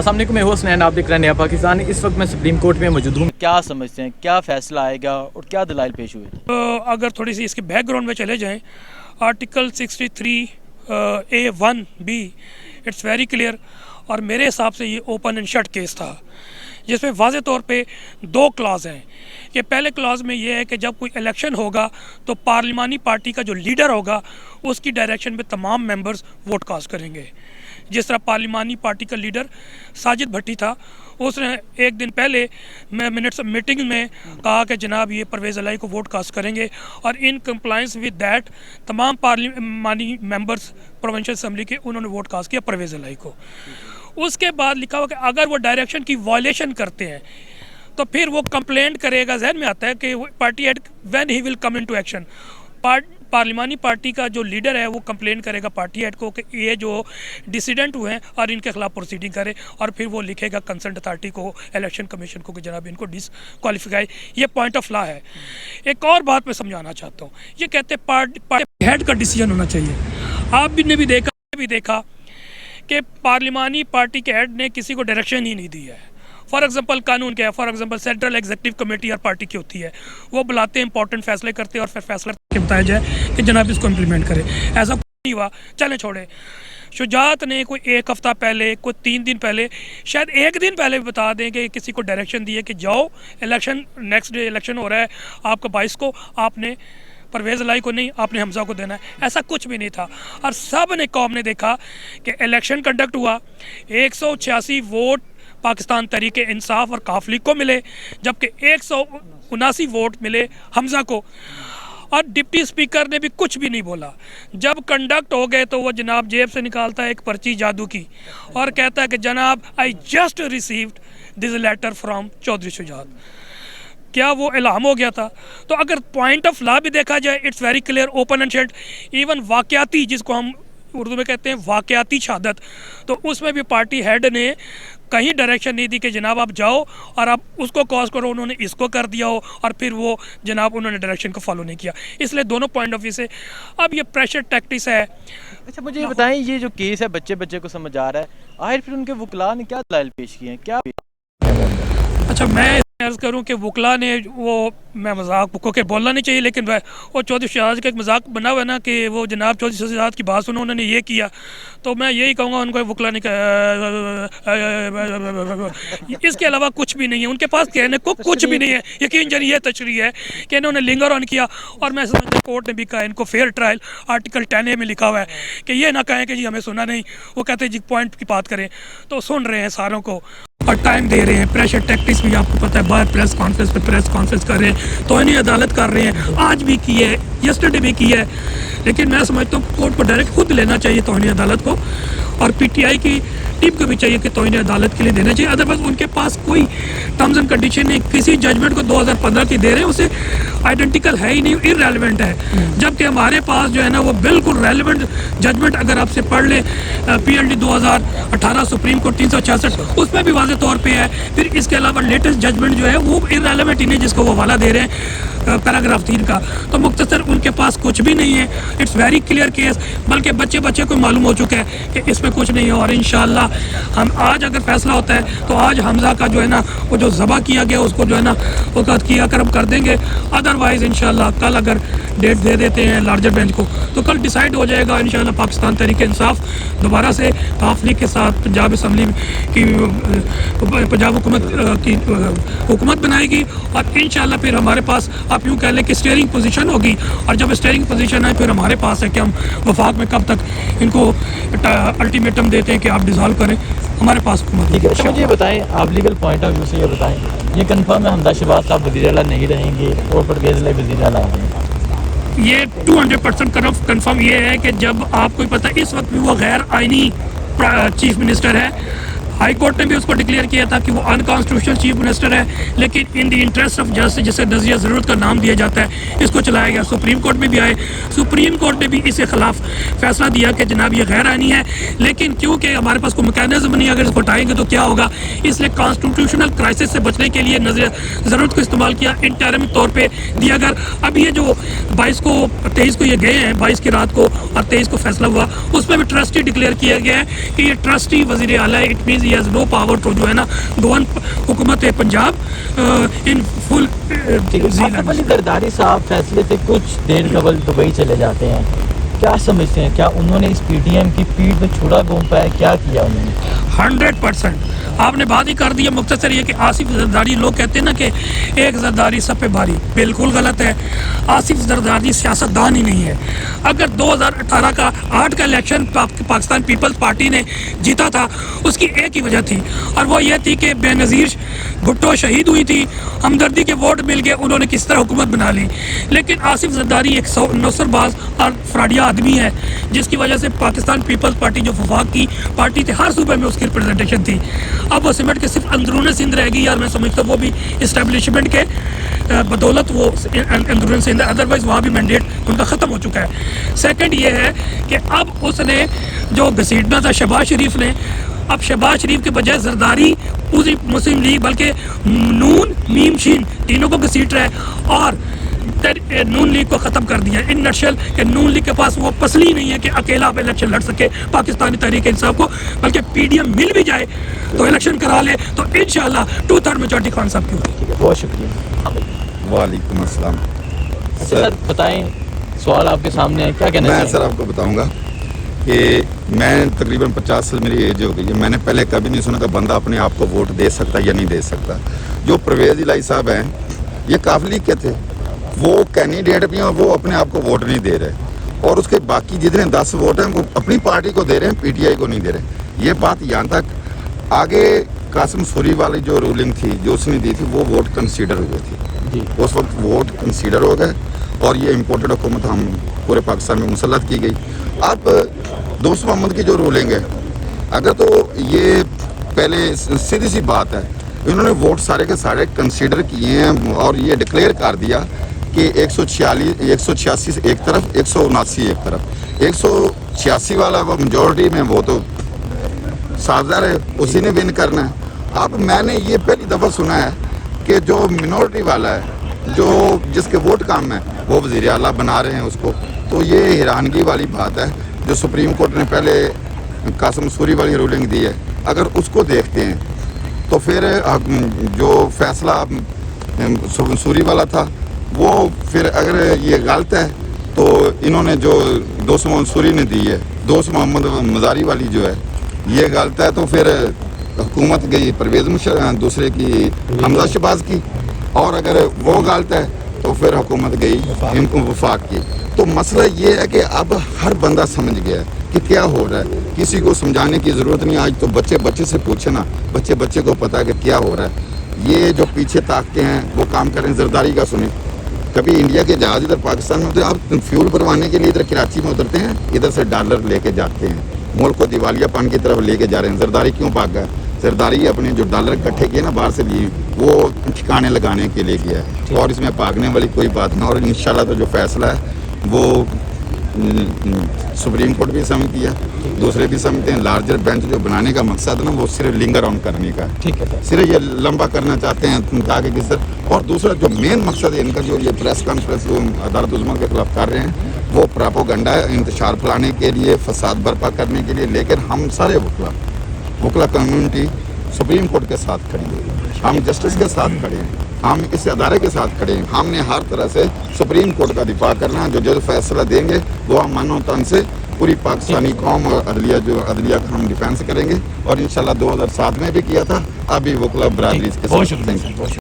अस्सलाम वालेकुम, मैं हूं हसनैन, आप देख रहे हैं नया पाकिस्तान। इस वक्त मैं सुप्रीम कोर्ट में मौजूद हूं। क्या समझते हैं, क्या फ़ैसला आएगा और क्या दलाइल पेश हुए? अगर थोड़ी सी इसके बैकग्राउंड में चले जाएं, article 63A(1)(b it's very clear, और मेरे हिसाब से ये ओपन एंड शट केस था, जिसमें वाज़े तौर पे दो क्लॉज हैं। कि पहले क्लॉज में ये है कि जब कोई इलेक्शन होगा तो पार्लिमानी पार्टी का जो लीडर होगा उसकी डायरेक्शन में तमाम मेंबर्स वोट कास्ट करेंगे। जिस तरह पार्लिमानी पार्टी का लीडर साजिद भट्टी था, उसने एक दिन पहले मिनट्स मीटिंग में कहा कि जनाब ये परवेज़ इलाही को वोट कास्ट करेंगे, और इन कंप्लाइंस विद दैट तमाम पार्लिमानी मेंबर्स प्रोविंशियल असम्बली के उन्होंने वोट कास्ट किया परवेज़ इलाही को। उसके बाद लिखा हुआ कि अगर वो डायरेक्शन की वायलेशन करते हैं तो फिर वो कंप्लेंट करेगा। जहन में आता है कि party head when he will come into action, parliamentary party का जो लीडर है वो कंप्लेंट करेगा पार्टी हेड को कि ये जो डिसीडेंट हुए हैं और इनके खिलाफ प्रोसीडिंग करे, और फिर वो लिखेगा कंसर्न अथॉरिटी को, इलेक्शन कमीशन को कि जनाब इनको डिसक्वालीफाई। ये पॉइंट ऑफ लॉ है। एक और बात मैं समझाना चाहता हूँ, ये कहते हैं पार्टी हेड का डिसीजन होना चाहिए। आप भी ने भी देखा कि पार्लिमानी पार्टी के हेड ने किसी को डायरेक्शन ही नहीं दी है। फॉर एग्जांपल कानून क्या है, for example central executive committee और पार्टी की होती है, वो बुलाते हैं, इंपॉर्टेंट फैसले करते हैं और फिर फैसला करके बताया जाए कि जनाब इसको इम्प्लीमेंट करें। ऐसा नहीं हुआ, चले छोड़े। शुजात ने कोई एक हफ़्ता पहले, कोई 3 दिन पहले, शायद एक दिन पहले भी बता दें कि किसी को डायरेक्शन दिए कि जाओ इलेक्शन, नेक्स्ट डे इलेक्शन हो रहा है आपका 22 को, आपने परवेज़ इलाही को नहीं, आपने हमजा को देना है। ऐसा कुछ भी नहीं था, और सब ने कौम ने देखा कि इलेक्शन कंडक्ट हुआ, 186 वोट पाकिस्तान तहरीक इंसाफ और काफ लीग को मिले, जबकि 179 वोट मिले हमजा को, और डिप्टी स्पीकर ने भी कुछ भी नहीं बोला। जब कंडक्ट हो गए तो वो जनाब जेब से निकालता है एक पर्ची जादू की और कहता है कि जनाब I just received this letter from Chaudhry Shujaat. क्या वो इल्हाम हो गया था? तो अगर पॉइंट ऑफ लॉ भी देखा जाए, it's very clear, open and shut. Even वाकयाती, जिसको हम उर्दू में कहते हैं वाकयाती शहादत, तो उसमें भी पार्टी हेड ने कहीं डायरेक्शन नहीं दी कि जनाब आप जाओ और आप उसको कॉज करो, उन्होंने इसको कर दिया हो, और फिर वो जनाब उन्होंने डायरेक्शन को फॉलो नहीं किया। इसलिए दोनों पॉइंट ऑफ व्यू से अब ये प्रेशर टैक्टिक्स है। अच्छा, मुझे ये बताएं, ये जो केस है बच्चे को समझ आ रहा है, आखिर फिर उनके वकला ने क्या दलाइल पेश किए हैं, क्या? अच्छा, मैं अर्ज़ करूँ कि वकला ने, वो मैं मजाक को के बोलना नहीं चाहिए, लेकिन वो चौधरी शहजाद का एक मजाक बना हुआ है ना कि वो जनाब चौधरी शहजाद की बात सुनो, उन्होंने ये किया, तो मैं यही कहूँगा उनको वकला ने इसके अलावा कुछ भी नहीं है उनके पास कहने को, कुछ भी नहीं है। यकीन जानिए ये तशरीह है कि इन्होंने लिंगर ऑन किया, और मैं समझता हूँ कोर्ट ने भी कहा इनको फेयर ट्रायल आर्टिकल 10A में लिखा हुआ है कि ये ना कहें कि जी हमें सुना नहीं, वो कहते हैं जी पॉइंट की बात करें, तो सुन रहे हैं सारों को और टाइम दे रहे हैं। प्रेशर टैक्टिक्स भी आपको पता है, बाहर प्रेस कॉन्फ्रेंस पे प्रेस कॉन्फ्रेंस कर रहे हैं, तो इन्हें अदालत कर रहे हैं, आज भी की है, यस्टरडे भी की है। लेकिन मैं समझता हूँ कोर्ट को डायरेक्ट खुद लेना चाहिए तौहीन अदालत को, और PTI की टीम को भी चाहिए कि तौहीन अदालत के लिए देना चाहिए। अदरवाइज उनके पास कोई टर्म्स एंड कंडीशन नहीं, किसी जजमेंट को 2015 की दे रहे हैं, उसे आइडेंटिकल है ही नहीं, इररेलेवेंट है। जबकि हमारे पास जो है ना वो बिल्कुल रेलिवेंट जजमेंट, अगर आपसे पढ़ लें PLD 2018 सुप्रीम कोर्ट 366, उसमें भी वाज़ेह तौर पे है। फिर इसके अलावा लेटेस्ट जजमेंट जो है वो इररेलेवेंट ही नहीं, जिसको वो हवाला दे रहे हैं पैराग्राफ 3 का, तो मुख्तसर उनके पास कुछ भी नहीं है। इट्स वेरी क्लियर केस, बल्कि बच्चे को मालूम हो चुका है कि इसमें कुछ नहीं है। और इंशाअल्लाह हम आज अगर फैसला होता है तो आज हमजा का जो है ना वो जो ज़बा किया गया उसको जो है ना वो किया कर हम कर देंगे। अदरवाइज़ इंशाअल्लाह कल अगर डेट दे देते हैं लार्जर बेंच को तो कल डिसाइड हो जाएगा इंशाअल्लाह। पाकिस्तान तहरीक इंसाफ दोबारा से काफ लीग के साथ पंजाब असम्बली की, पंजाब हुकूमत बनाएगी, और इंशाअल्लाह फिर हमारे पास आप यूँ कह लें कि स्टीयरिंग पोजीशन होगी। और जब स्टीयरिंग पोजीशन है फिर हमारे पास है कि हम वफाक में कब तक इनको अल्टीमेटम देते हैं कि आप डिज़ोल्व करें, हमारे पास हुकूमत। ठीक है, अच्छा मुझे ये बताएं, आप लीगल पॉइंट ऑफ व्यू से ये बताएं, ये कन्फर्म है हमजा शहबाज साहब वज़ीर आला नहीं रहेंगे और परवेज़ इलाही वज़ीर आला आएंगे? ये 200% कन्फर्म ये है कि जब आपको पता है इस वक्त भी वो गैर आइनी चीफ मिनिस्टर है, हाई कोर्ट ने भी उसको डिक्लेयर किया था कि वो अनकॉन्स्टिट्यूशनल चीफ मिनिस्टर है, लेकिन in the interest of justice, जिसे नज़रिया ज़रूरत का नाम दिया जाता है, इसको चलाया गया। सुप्रीम कोर्ट में भी आए, सुप्रीम कोर्ट ने भी इसके खिलाफ फैसला दिया कि जनाब ये गैर आइनी है, लेकिन क्योंकि हमारे पास कोई मैकेनिज्म नहीं, अगर इसको हटाएंगे तो क्या होगा, इसलिए कॉन्स्टिट्यूशनल क्राइसिस से बचने के लिए नज़रिया ज़रूरत को इस्तेमाल किया, इंटरिम तौर पर दिया। अगर अब ये जो 23 को ये गए हैं, 22 की रात को, और 23 को फैसला हुआ, उसमें भी ट्रस्टी डिक्लेयर किया गया है कि ये ट्रस्टी वज़ीर आला है। It means he has no power to जो है ना गवर्न हुकूमत पंजाब इन फुल। आसिफ अली जरदारी साहब फैसले से कुछ देर कबल दुबई चले जाते हैं, क्या समझते हैं, क्या उन्होंने इस पीटीएम की पीठ में छुरा घूमा है, क्या किया उन्होंने? 100% आपने बात ही कर दी है। मुख्तसर ये कि आसिफ जरदारी, लोग कहते हैं ना कि एक जरदारी सब पे भारी, बिल्कुल गलत है। आसिफ जरदारी सियासतदान ही नहीं है। अगर 2018 का 8 का इलेक्शन पाकिस्तान पीपल्स पार्टी ने जीता था, उसकी एक ही वजह थी और वो ये थी कि बेनज़ीर भुट्टो शहीद हुई थी, हमदर्दी के वोट मिल गए, उन्होंने किस तरह हुकूमत बना ली। लेकिन आसिफ जरदारी एक नौसरबाज और फ्राडिया आदमी है, जिसकी वजह से पाकिस्तान पीपल्स पार्टी जो वफाक की पार्टी थी, हर सूबे में उसकी रिप्रेजेंटेशन थी। अब वो सिमट के सिर्फ अंदरून सिंध रहेगी यार, मैं समझता हूँ वो भी इस्टेब्लिशमेंट के बदौलत वो अंदरून सिंध, अदरवाइज वहाँ भी मैंडेट उनका ख़त्म हो चुका है। सेकंड ये है कि अब उसने जो घसीटना था शहबाज शरीफ ने, अब शहबाज शरीफ के बजाय जरदारी पूरी मुस्लिम लीग बल्कि नून मीम शीन तीनों को घसीट रहा है और नून लीग को ख़त्म कर दिया। इन नटशल कि नून लीग के पास वो पसली नहीं है कि अकेला आप इलेक्शन लड़ सके पाकिस्तानी तहरीक इंसाफ को, बल्कि पीडीएम मिल भी जाए तो इलेक्शन करा ले तो इंशाल्लाह 2/3 मेजॉरिटी खान साहब की होगी। बहुत शुक्रिया। वालेकुम अस्सलाम। सर बताएं, सवाल आपके सामने है, क्या कहना मैं चाहिए? सर आपको बताऊंगा कि मैं तकरीबन 50 साल मेरी एज हो गई है, मैंने पहले कभी नहीं सुना कि बंदा अपने आप को वोट दे सकता या नहीं दे सकता। जो परवेज़ इलाही साहब हैं, ये काफ़ी लीग के थे, वो कैंडिडेट भी हैं और वो अपने आप को वोट नहीं दे रहे, और उसके बाकी जितने 10 वोट हैं वो अपनी पार्टी को दे रहे हैं, पीटीआई को नहीं दे रहे। ये बात यहाँ तक आगे कासिम सूरी वाली जो रूलिंग थी जो उसने दी थी, वो वोट कंसीडर हुए थे जी। उस वक्त वोट कंसीडर हो गए और ये इम्पोर्टेड हुकूमत हम पूरे पाकिस्तान में मुसल्लत की गई। अब दोस्त मोहम्मद की जो रूलिंग है, अगर तो ये पहले सीधी सी बात है, इन्होंने वोट सारे के सारे कंसीडर किए हैं और ये डिक्लेयर कर दिया कि 186 एक तरफ, 179 एक तरफ। 186 वाला वो मेजॉरिटी में वो तो साझा है, उसी ने विन करना है। अब मैंने ये पहली दफ़ा सुना है कि जो मिनॉरिटी वाला है, जो जिसके वोट कम है, वो वज़ीर आला बना रहे हैं उसको। तो ये हैरानगी वाली बात है। जो सुप्रीम कोर्ट ने पहले कासिम सूरी वाली रूलिंग दी है, अगर उसको देखते हैं तो फिर जो फैसला सूरी वाला था वो फिर अगर ये गलत है तो इन्होंने जो दोस्त मोहम्मद सूरी ने दी है, दोस्त मोहम्मद मज़ारी वाली जो है, ये गलत है तो फिर हुकूमत गई परवेज़ मुशर्रफ दूसरे की हमजा शहबाज की, और अगर वो गलत है तो फिर हुकूमत गई वफाक की। तो मसला ये है कि अब हर बंदा समझ गया है कि क्या हो रहा है, किसी को समझाने की ज़रूरत नहीं। आज तो बच्चे से पूछे ना, बच्चे को पता है कि क्या हो रहा है। ये जो पीछे ताकते हैं वो काम करें। जरदारी का सुने, कभी इंडिया के जहाज़ इधर पाकिस्तान में होते हैं, आप फ्यूल भरवाने के लिए इधर कराची में उतरते हैं, इधर से डॉलर लेके जाते हैं, मुल्क को दिवालियापन की तरफ लेके जा रहे हैं। जरदारी क्यों भाग गया? जरदारी अपने जो डॉलर इकट्ठे किए ना बाहर से लिए, वो ठिकाने लगाने के लिए किया है, और इसमें भागने वाली कोई बात नहीं। और इंशाल्लाह तो जो फैसला है वो सुप्रीम कोर्ट भी समझती है, दूसरे भी समझते हैं। लार्जर बेंच जो बनाने का मकसद है ना, वो सिर्फ लिंगर ऑन करने का है, ठीक है, सिर्फ ये लंबा करना चाहते हैं ताकि किस तरह। और दूसरा जो मेन मकसद है इनका, जो ये प्रेस कॉन्फ्रेंस अदालत उज़्मा के खिलाफ कर रहे हैं, वो प्रोपेगेंडा है, इंतशार फैलाने के लिए, फसाद बर्पा करने के लिए। लेकिन हम सारे वकला कम्युनिटी सुप्रीम कोर्ट के साथ खड़ी है, हम जस्टिस के साथ खड़े हैं, हम इस अदारे के साथ खड़े हैं। हमने हर तरह से सुप्रीम कोर्ट का दिफा करना है। जो फैसला देंगे वो हम मानो तन से पूरी पाकिस्तानी कौम और अदलिया का हम डिफेंस करेंगे, और इंशाल्लाह 2007 में भी किया था, अभी वकला बरादरी के साथ।